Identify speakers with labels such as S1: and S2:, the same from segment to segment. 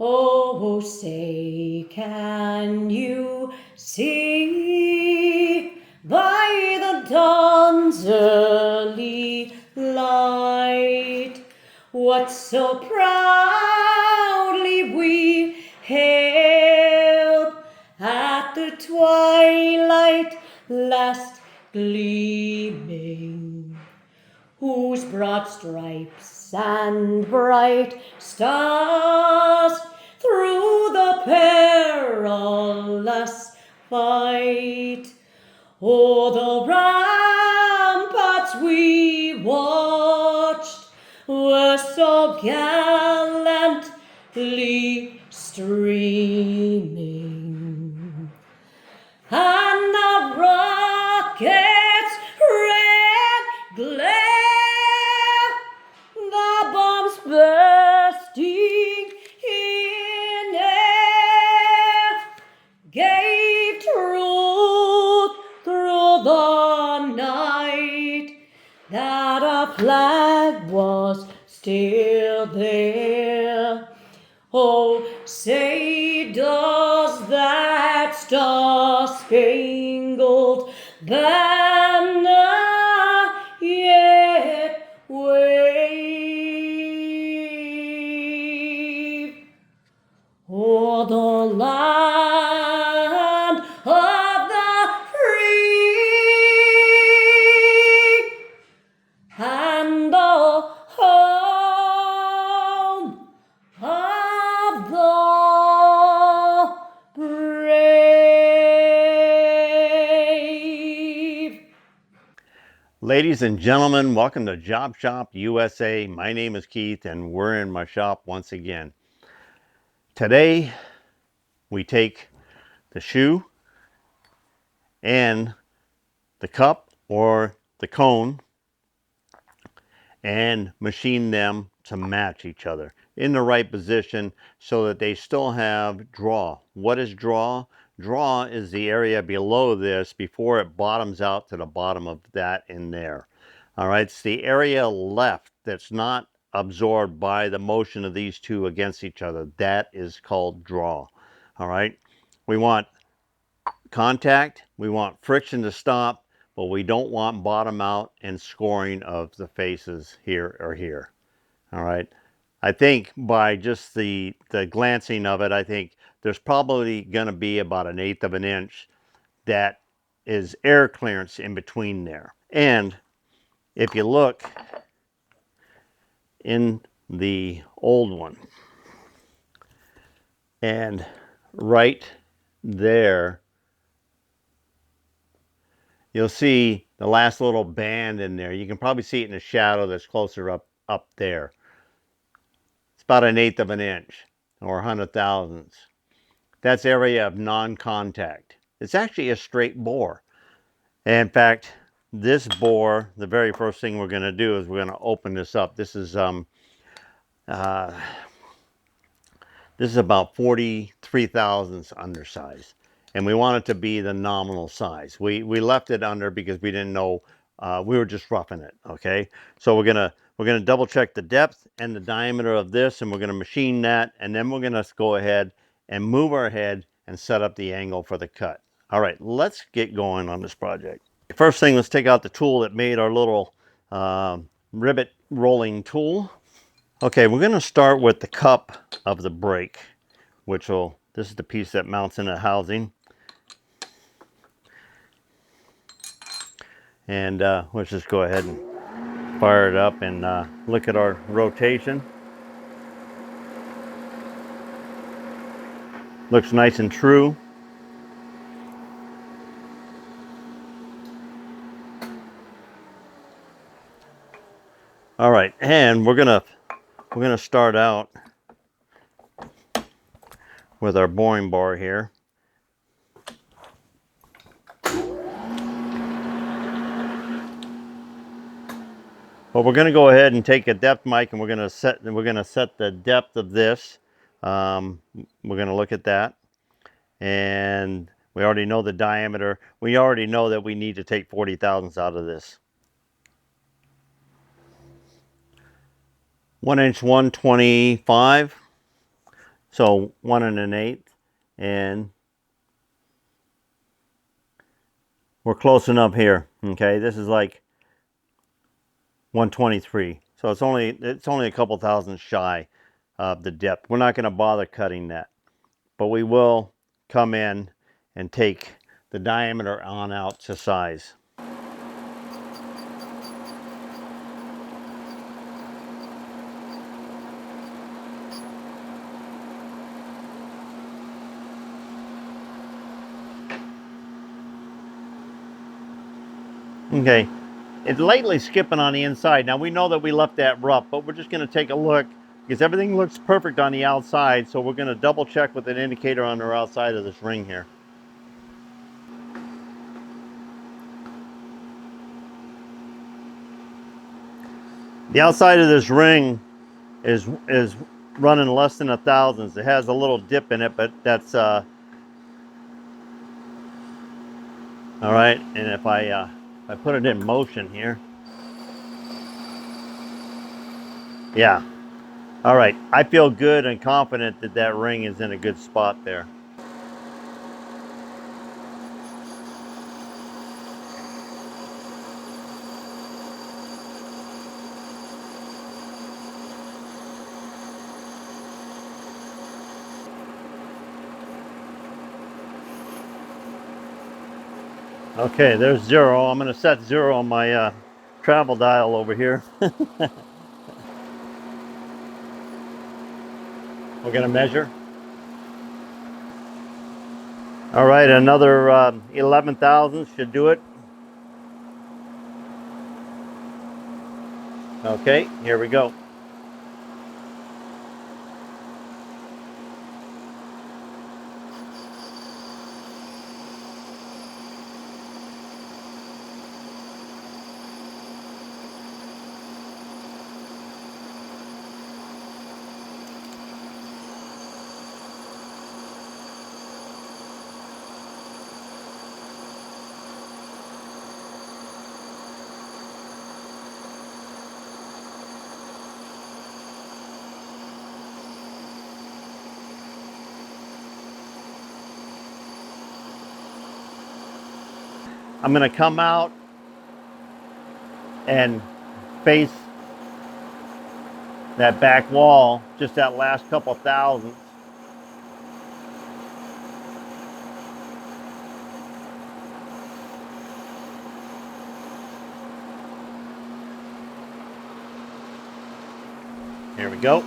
S1: Oh, say, can you see by the dawn's early light what so proudly we hailed at the twilight last gleaming, whose broad stripes and bright stars through the perilous fight o'er the ramparts we watched were so gallantly streaming, and the rockets' red glare, the bombs bursting in air, gave truth through the night that our flag was still there. Oh, say, does that star-spangled banner yet wave o'er the land of the free and the home of the brave?
S2: Ladies and gentlemen, welcome to Job Shop USA. My name is Keith and we're in my shop once again. Today we take the shoe and the cup or the cone and machine them to match each other in the right position so that they still have draw. What is draw? Draw is the area below this before it bottoms out to the bottom of that in there. All right, it's the area left that's not absorbed by the motion of these two against each other. That is called draw. All right, we want contact, we want friction to stop, but we don't want bottom out and scoring of the faces here or here. All right, I think by just the glancing of it, I think there's probably going to be about 1/8 of an inch that is air clearance in between there. And if you look in the old one, and right there, you'll see the last little band in there. You can probably see it in the shadow that's closer up there. It's about 1/8 of an inch or 100 thousandths. That's area of non-contact. It's actually a straight bore. And in fact, this bore, the very first thing we're going to do is we're going to open this up. This is about 43 thousandths undersize, and we want it to be the nominal size. We left it under because we didn't know, we were just roughing it. Okay, so we're gonna double check the depth and the diameter of this, and we're gonna machine that, and then we're gonna go ahead and move our head and set up the angle for the cut. All right, let's get going on this project. First thing, let's take out the tool that made our little rivet rolling tool. Okay, we're going to start with the cup of the brake, this is the piece that mounts in the housing. And let's just go ahead and fire it up and look at our rotation. Looks nice and true. All right, and we're gonna start out with our boring bar here. But we're going to go ahead and take a depth mic and we're going to set the depth of this. We're going to look at that, and we already know the diameter. We already know that we need to take 40 thousandths out of this. 1 inch 125, so 1 1/8, and we're close enough here. Okay, this is like 123, so it's only a couple thousandths shy of the depth. We're not going to bother cutting that, but we will come in and take the diameter on out to size. Okay, it's lightly skipping on the inside. Now we know that we left that rough, but we're just going to take a look because everything looks perfect on the outside, so we're going to double check with an indicator on the outside of this ring here. The outside of this ring is running less than 1,000ths. It has a little dip in it, but that's all right. And if I put it in motion here, yeah. All right, I feel good and confident that that ring is in a good spot there. Okay, there's 0. I'm going to set 0 on my travel dial over here. We're going to measure. All right, another 11 thousandths should do it. Okay, here we go. I'm going to come out and face that back wall, just that last couple thousandths. Here we go.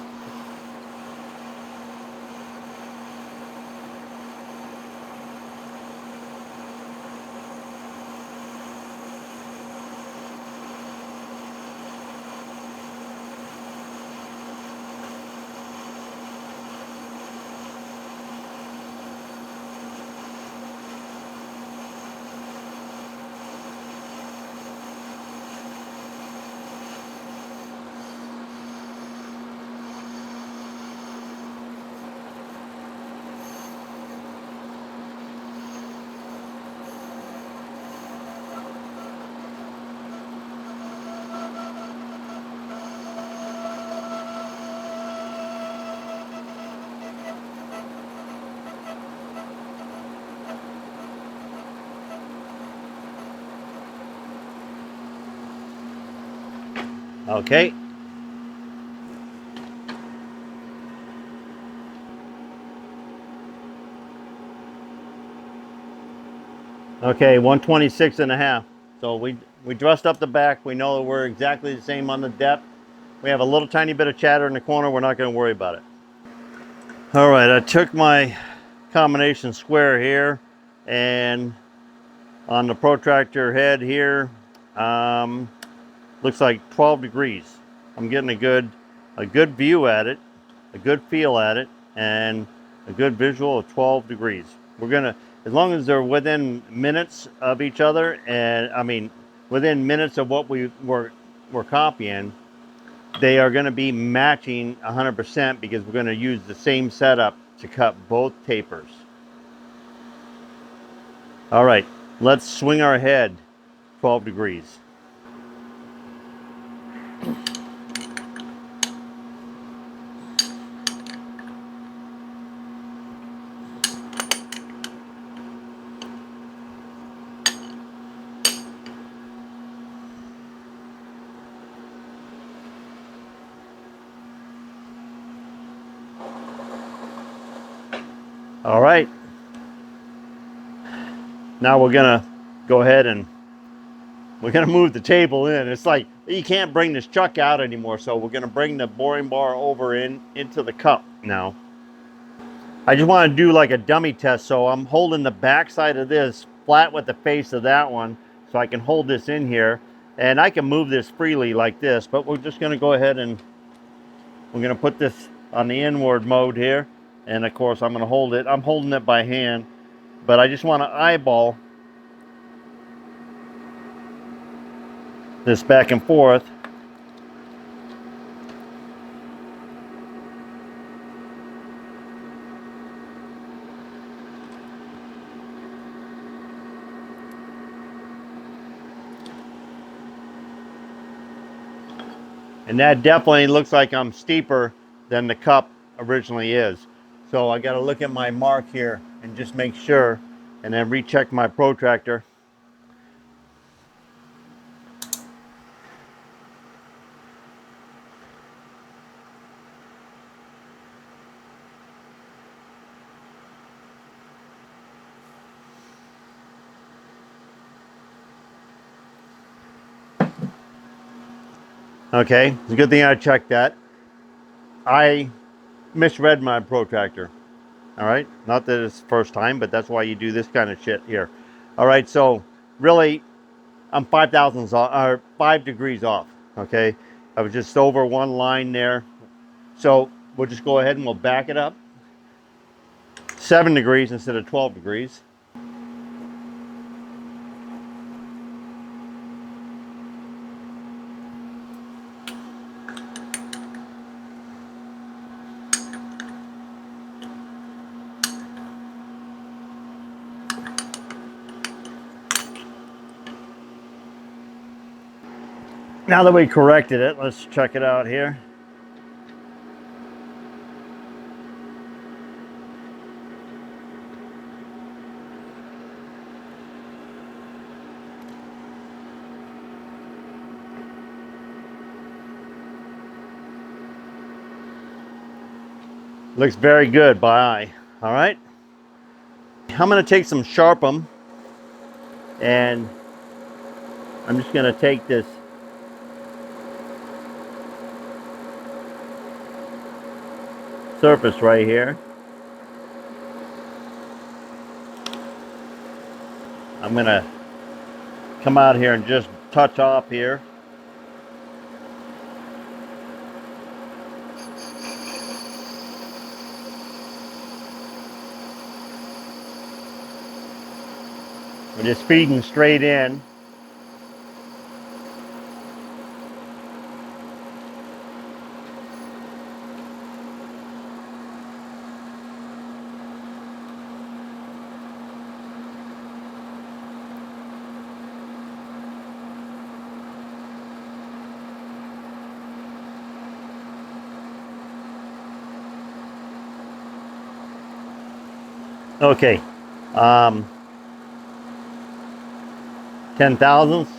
S2: Okay. Okay, 126.5. So we dressed up the back. We know that we're exactly the same on the depth. We have a little tiny bit of chatter in the corner. We're not going to worry about it. All right, I took my combination square here, and on the protractor head here, looks like 12 degrees. I'm getting a good view at it, a good feel at it, and a good visual of 12 degrees. We're gonna, as long as they're within minutes of each other, and I mean within minutes of what we were we're copying, they are going to be matching 100% because we're going to use the same setup to cut both tapers. All right, let's swing our head 12 degrees. All right, now we're going to go ahead and we're going to move the table in. It's like you can't bring this chuck out anymore, so we're going to bring the boring bar over into the cup now. I just want to do like a dummy test, so I'm holding the back side of this flat with the face of that one, so I can hold this in here, and I can move this freely like this, but we're just going to go ahead and we're going to put this on the inward mode here, and of course I'm going to hold it. I'm holding it by hand, but I just want to eyeball this back and forth. And that definitely looks like I'm steeper than the cup originally is. So I got to look at my mark here and just make sure, and then recheck my protractor. Okay, it's a good thing I checked that. I misread my protractor. All right, not that it's the first time, but that's why you do this kind of shit here. All right, so really, I'm 5 thousandths off, or 5 degrees off. Okay, I was just over one line there. So we'll just go ahead and we'll back it up 7 degrees instead of 12 degrees. Now that we corrected it, let's check it out here. Looks very good by eye. All right. I'm going to take some Sharp'em, and I'm just going to take this surface right here. I'm going to come out here and just touch off here. We're just feeding straight in. Okay. 10 thousandths.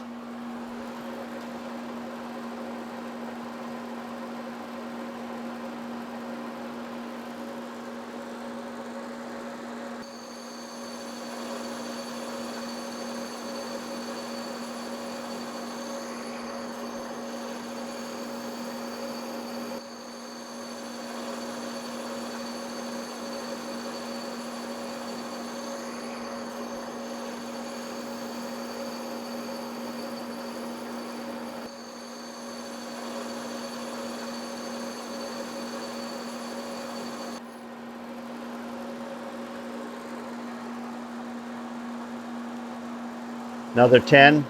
S2: Another 10.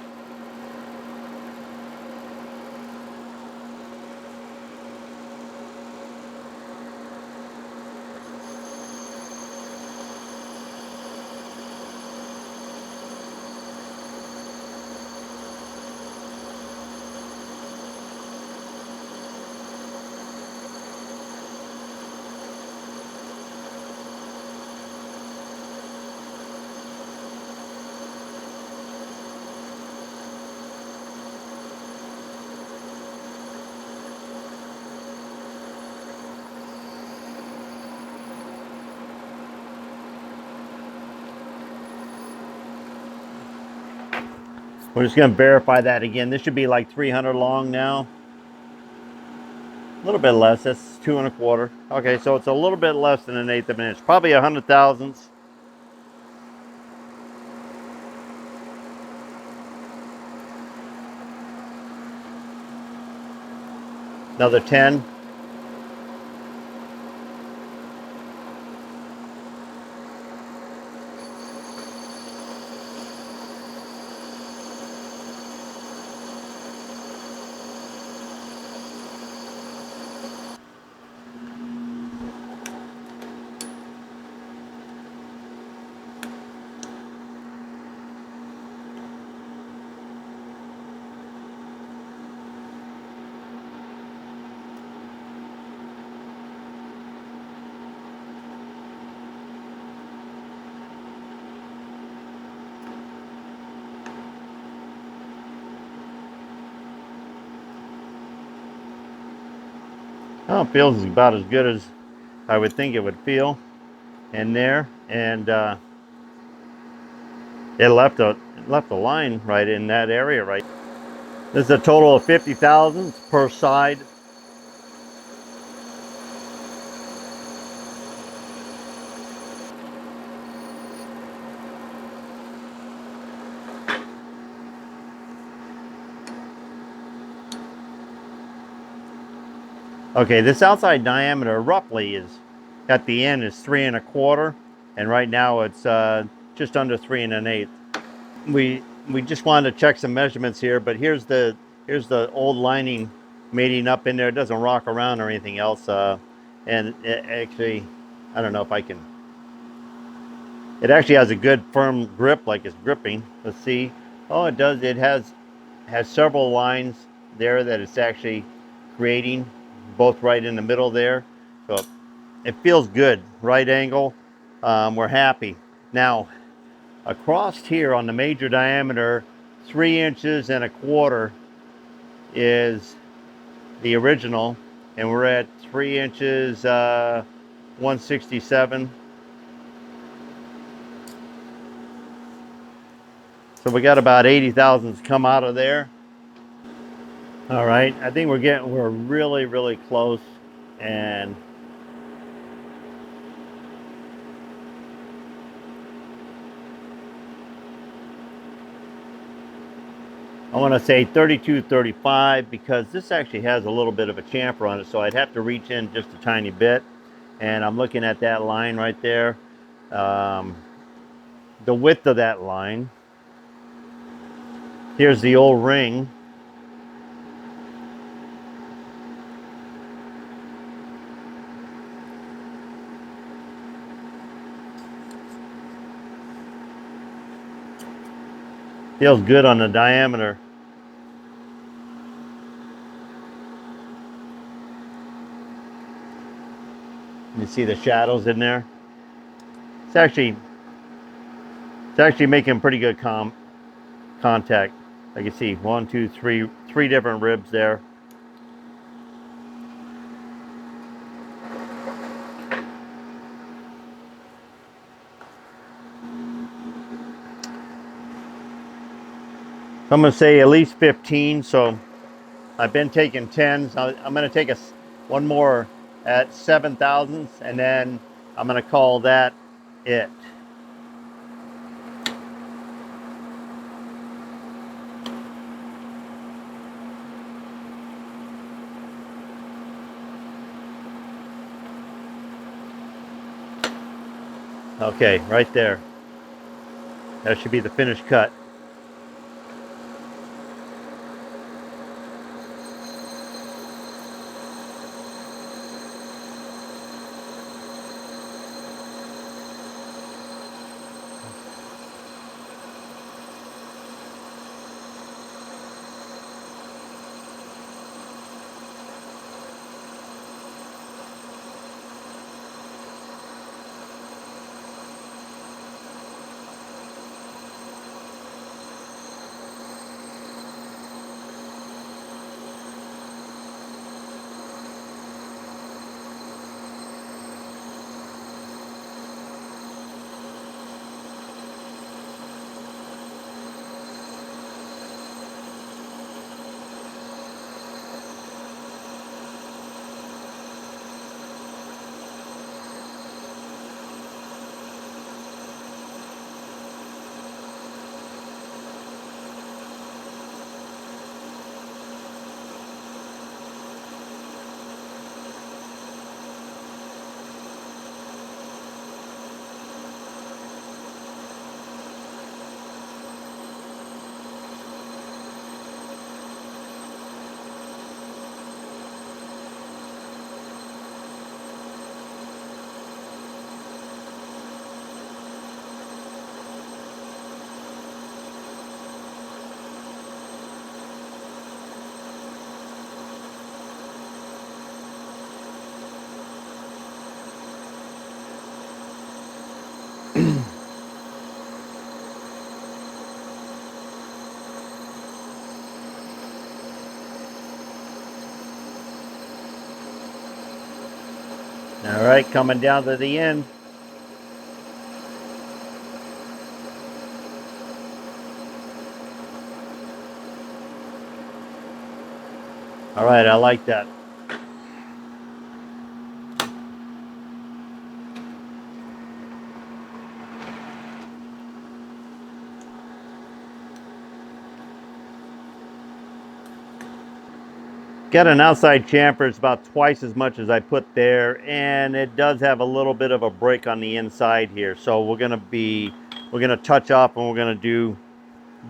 S2: We're just going to verify that again. This should be like 300 long now. A little bit less. That's 2 1/4. Okay, so it's a little bit less than 1/8 of an inch. Probably 100 thousandths. Another 10. Oh, it feels about as good as I would think it would feel in there. And it left a line right in that area right. This is a total of 50 thousandths per side. Okay, this outside diameter roughly is at the end is 3 1/4, and right now it's just under 3 1/8. We just wanted to check some measurements here, but here's the old lining mating up in there. It doesn't rock around or anything else, and it actually, I don't know if I can. It actually has a good firm grip, like it's gripping. Let's see. Oh, it does. It has several lines there that it's actually creating, both right in the middle there. So it feels good. Right angle. We're happy. Now, across here on the major diameter, 3 1/4 is the original, and we're at 3 inches 167. So we got about 80 thousandths come out of there. All right, I think we're really close, and I want to say 32, 35 because this actually has a little bit of a chamfer on it, so I'd have to reach in just a tiny bit. And I'm looking at that line right there. The width of that line. Here's the old ring. Feels good on the diameter. You see the shadows in there? It's actually making pretty good contact. I can see 1, 2, 3, 3 different ribs there. I'm going to say at least 15. So I've been taking 10s. I'm going to take one more at 7 thousandths, and then I'm going to call that it. Okay, right there. That should be the finished cut. All right, coming down to the end. All right, I like that. Got an outside chamfer. It's about twice as much as I put there, and it does have a little bit of a break on the inside here. So we're gonna touch up, and we're gonna do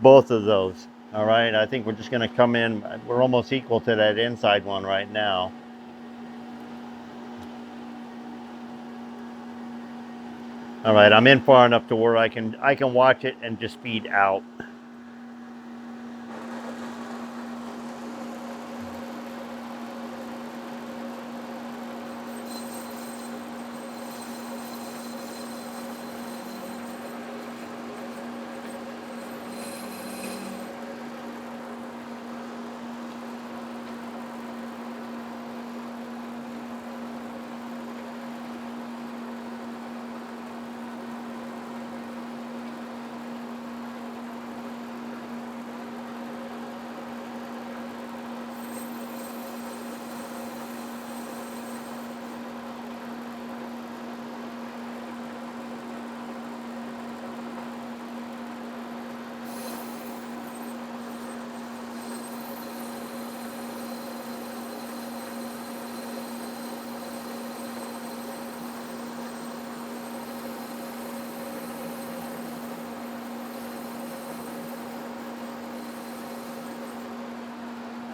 S2: both of those. All right, I think we're just gonna come in. We're almost equal to that inside one right now. All right, I'm in far enough to where I can watch it and just feed out.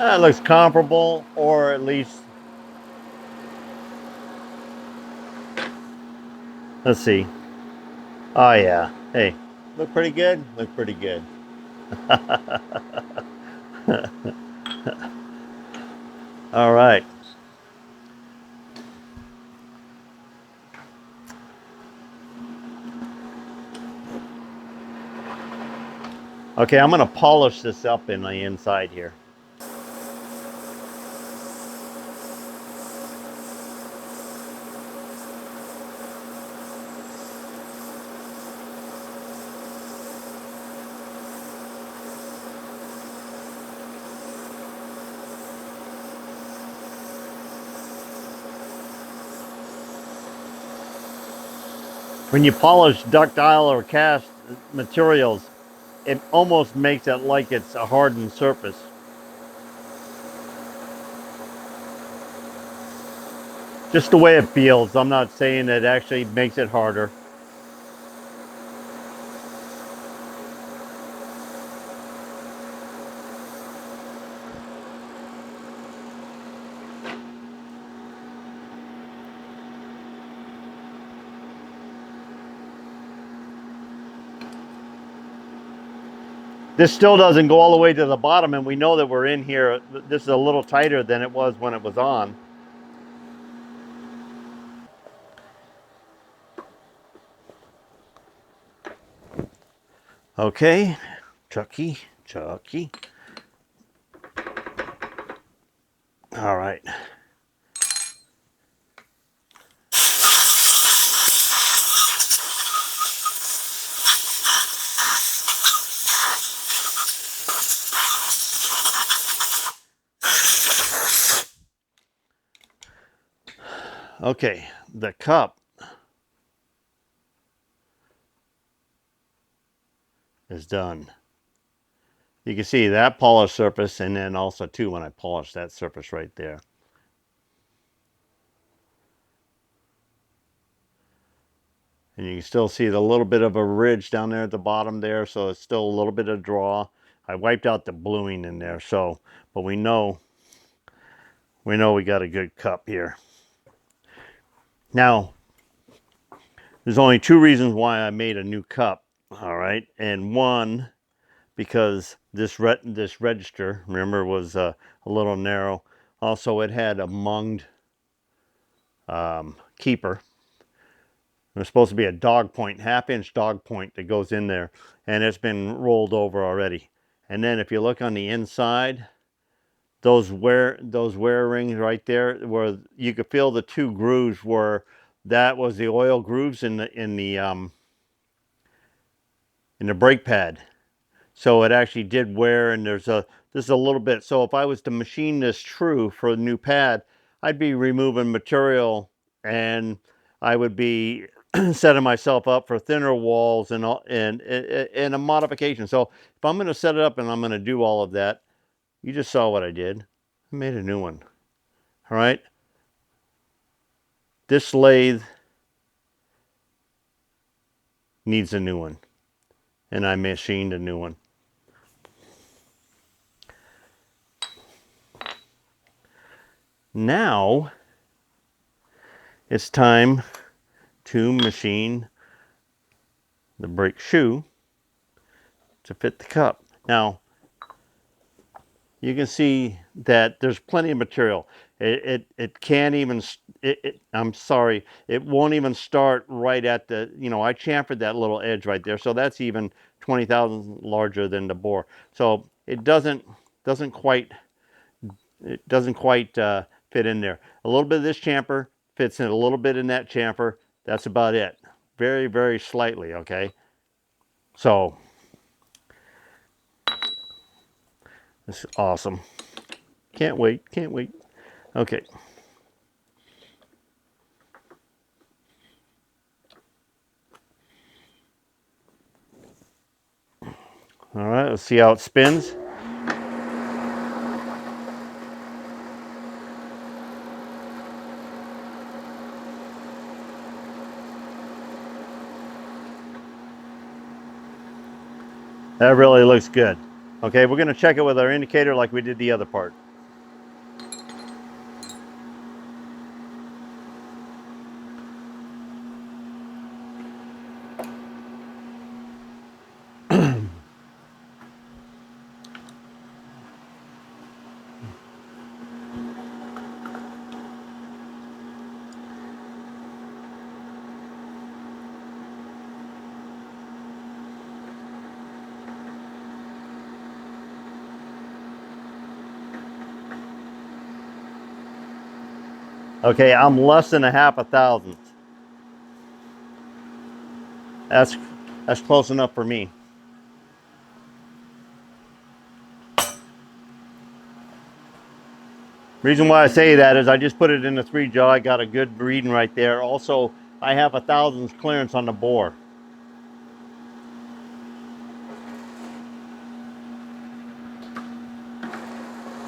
S2: It looks comparable, or at least, let's see. Oh yeah, hey, look pretty good. Look pretty good. All right. Okay, I'm gonna polish this up in the inside here. When you polish ductile or cast materials, it almost makes it like it's a hardened surface. Just the way it feels. I'm not saying it actually makes it harder. This still doesn't go all the way to the bottom, and we know that we're in here. This is a little tighter than it was when it was on. Okay, Chucky. All right. Okay, the cup is done. You can see that polished surface, and then also too when I polish that surface right there. And you can still see the little bit of a ridge down there at the bottom there, so it's still a little bit of draw. I wiped out the bluing in there, so, but we know we got a good cup here. Now, there's only two reasons why I made a new cup, all right? And one, because this register, remember, was a little narrow. Also, it had a munged keeper. There's supposed to be a dog point, half-inch dog point that goes in there, and it's been rolled over already. And then if you look on the inside, those wear rings right there, where you could feel the two grooves, were that was the oil grooves in the brake pad. So it actually did wear, and there's a little bit. So if I was to machine this true for a new pad, I'd be removing material, and I would be setting myself up for thinner walls and a modification. So if I'm going to set it up and I'm going to do all of that, you just saw what I did. I made a new one. All right. This lathe needs a new one, and I machined a new one. Now it's time to machine the brake shoe to fit the cup. Now you can see that there's plenty of material. It can't even, I'm sorry, it won't even start right at the, I chamfered that little edge right there. So that's even 20,000 larger than the bore. So it doesn't quite fit in there. A little bit of this chamfer fits in a little bit in that chamfer. That's about it. Very, very slightly, okay? So this is awesome. Can't wait, can't wait. Okay. All right, let's see how it spins. That really looks good. Okay, we're gonna check it with our indicator like we did the other part. Okay, I'm less than a half a thousandth. That's close enough for me. Reason why I say that is I just put it in the 3 jaw. I got a good reading right there. Also, I have a thousandths clearance on the bore.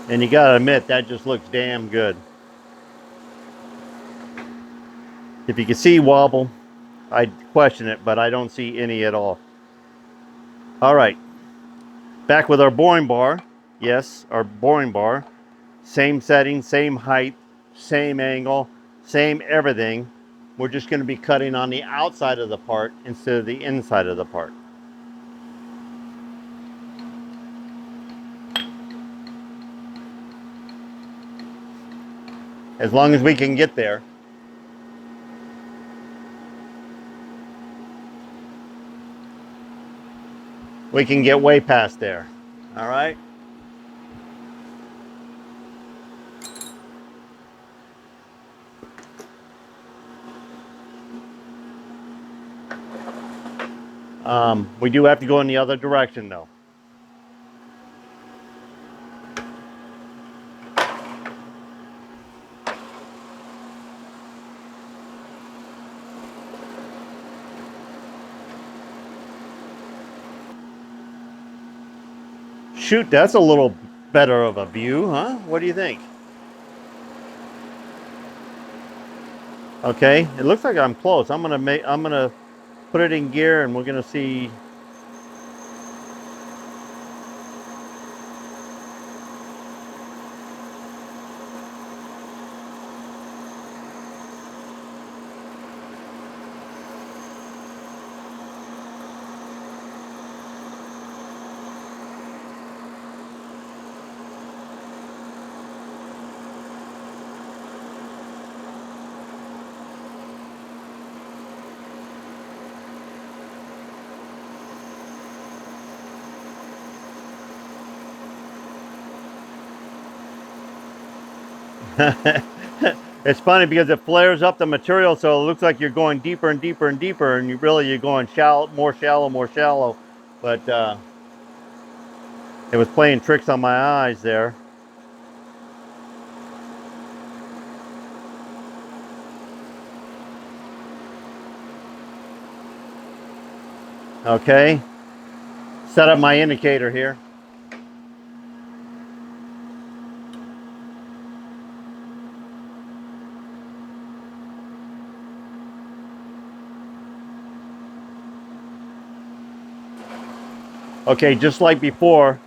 S2: And you gotta admit, that just looks damn good. If you can see wobble, I'd question it, but I don't see any at all. All right, back with our boring bar. Yes, our boring bar. Same setting, same height, same angle, same everything. We're just going to be cutting on the outside of the part instead of the inside of the part. As long as we can get there. We can get way past there. All right. We do have to go in the other direction though. Shoot, that's a little better of a view, huh? What do you think? Okay, it looks like I'm close. I'm gonna put it in gear and we're gonna see. It's funny because it flares up the material, so it looks like you're going deeper and deeper and deeper, and you're going shallow, more shallow, more shallow. But it was playing tricks on my eyes there. Okay, set up my indicator here. Okay, just like before.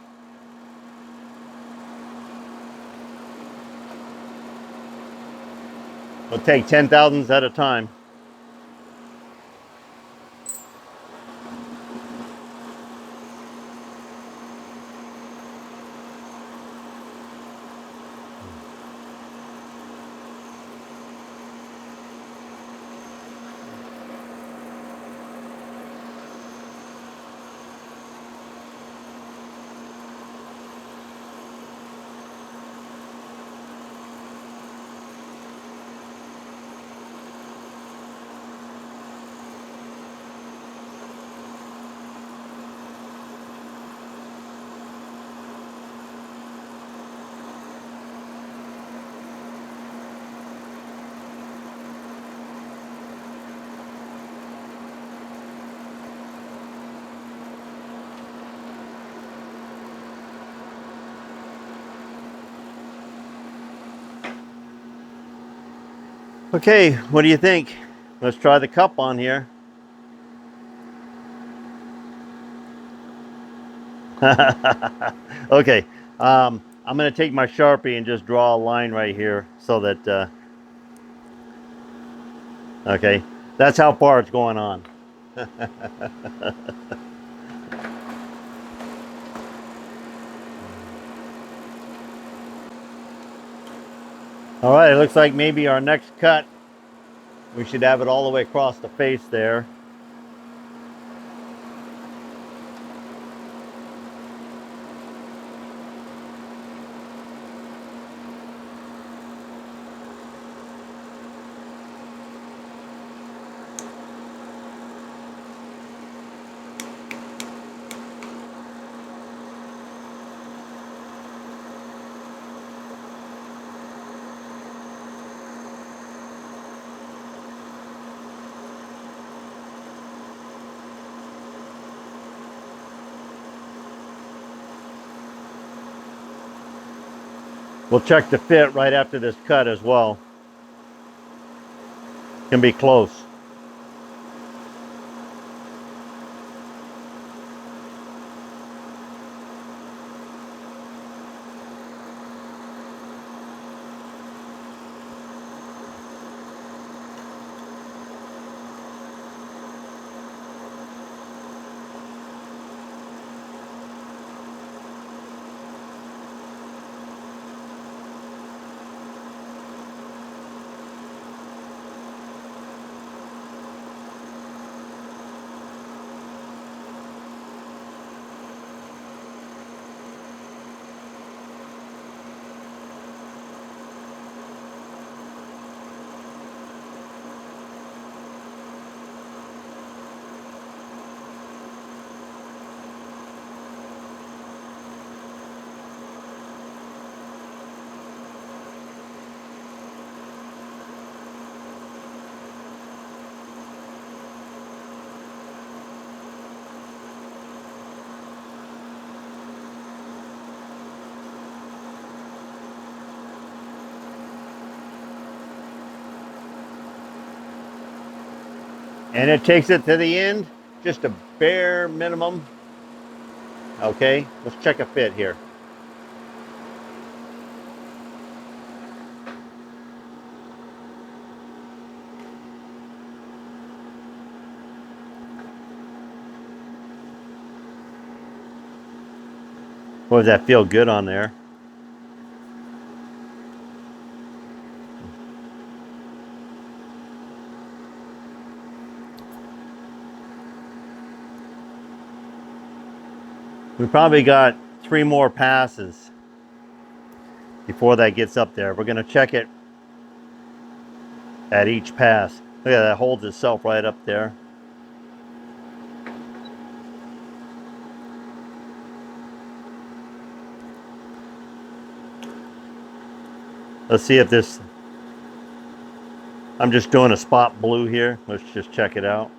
S2: We'll take 10,000ths at a time. Okay, what do you think? Let's try the cup on here. Okay, I'm going to take my Sharpie and just draw a line right here so that, okay, that's how far it's going on. All right, it looks like maybe our next cut, we should have it all the way across the face there. We'll check the fit right after this cut as well. Can be close. And it takes it to the end, just a bare minimum. Okay, let's check a fit here. Boy, does that feel good on there? We probably got 3 more passes. before that gets up there. We're going to check it at each pass. Look at that, it holds itself right up there. Let's see if this, I'm just doing a spot blue here. Let's just check it out.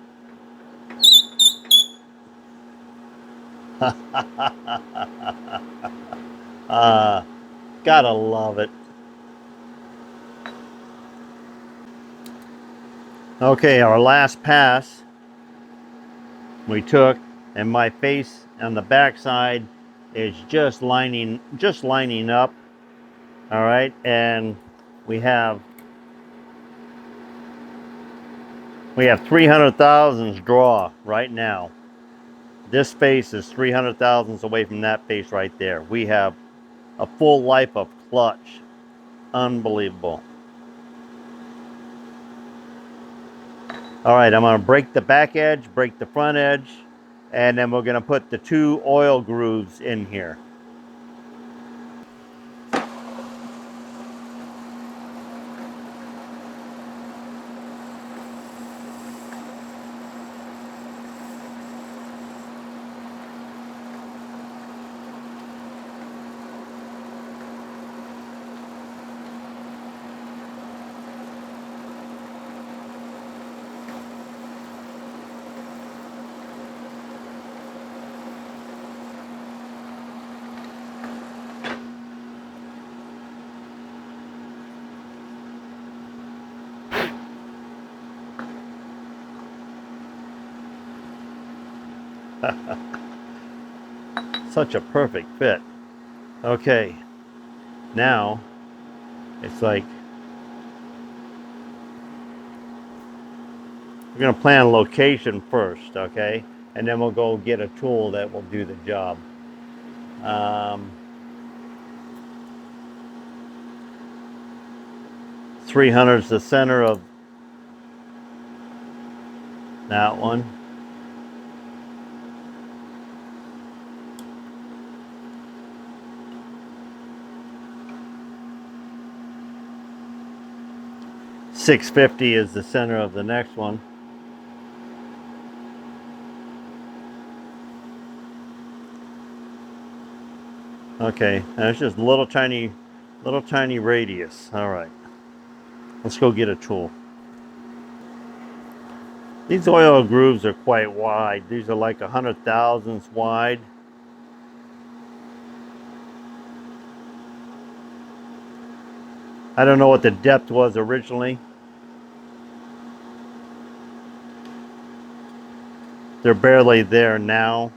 S2: Gotta love it. Okay, our last pass we took, and my face on the back side is just lining up. All right, and we have 300 thousandths draw right now. This face is 300 thousandths away from that face right there. We have a full life of clutch. Unbelievable. All right, I'm going to break the back edge, break the front edge, and then we're going to put the 2 oil grooves in here. Such a perfect fit. Okay, now it's like we're going to plan a location first, okay? And then we'll go get a tool that will do the job. 300 is the center of that one. .650 is the center of the next one. Okay, that's just a little tiny radius. All right, let's go get a tool. These oil grooves are quite wide. These are like 100 thousandths wide. I don't know what the depth was originally. They're barely there now.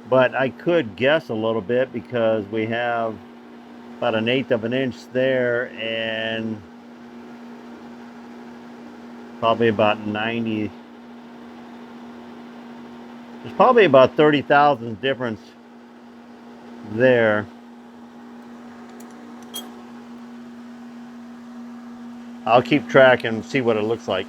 S2: But I could guess a little bit because we have about 1/8 of an inch there and probably about 90. There's probably about 30 thousandths difference there. I'll keep track and see what it looks like.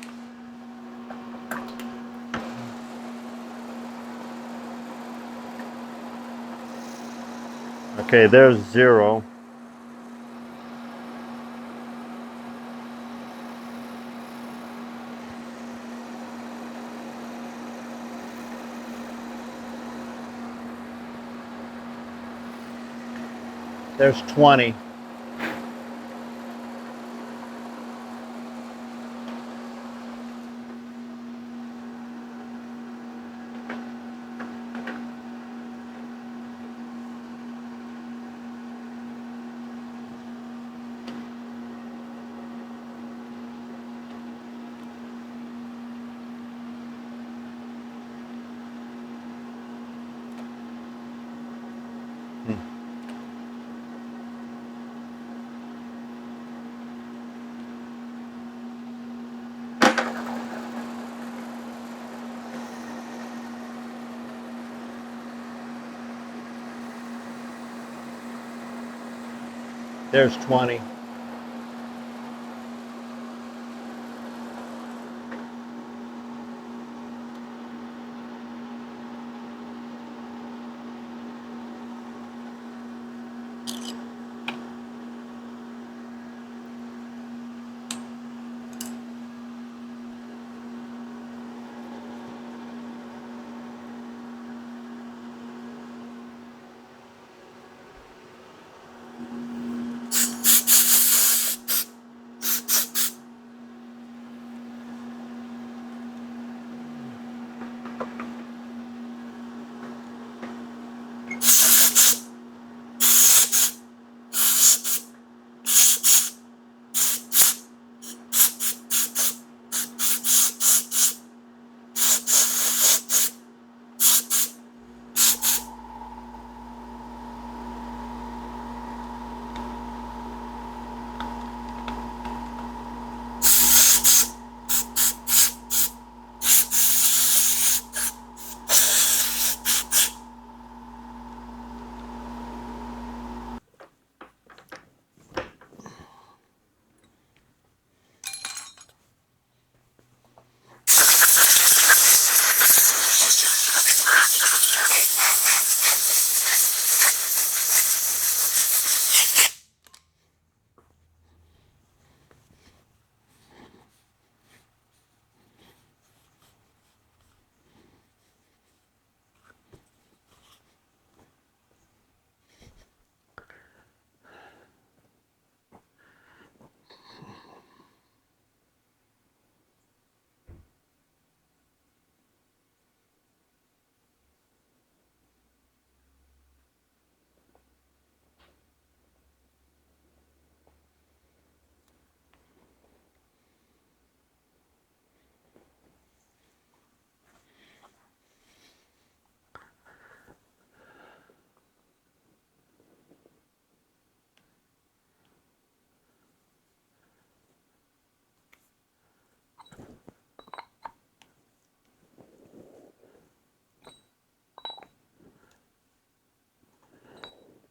S2: Okay, there's 0. There's 20. There's 20.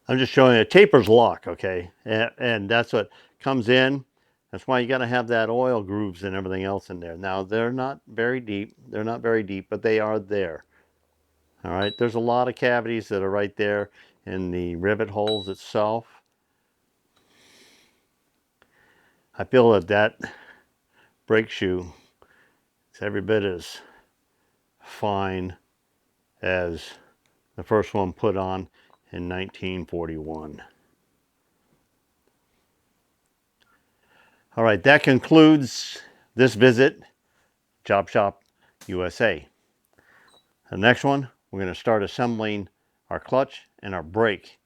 S2: I'm just showing you a taper's lock, okay? And that's what comes in. That's why you got to have that oil grooves and everything else in there. Now, they're not very deep. They're not very deep, but they are there. All right, there's a lot of cavities that are right there in the rivet holes itself. I feel that that brake shoe is every bit as fine as the first one put on in 1941. All right, that concludes this visit, Job Shop USA. The next one, we're going to start assembling our clutch and our brake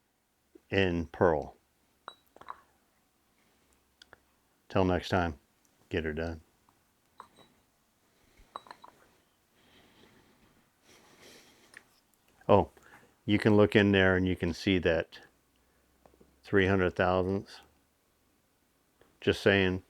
S2: in Pearl. Till next time, get her done. Oh, you can look in there and you can see that 300 thousandths. Just saying.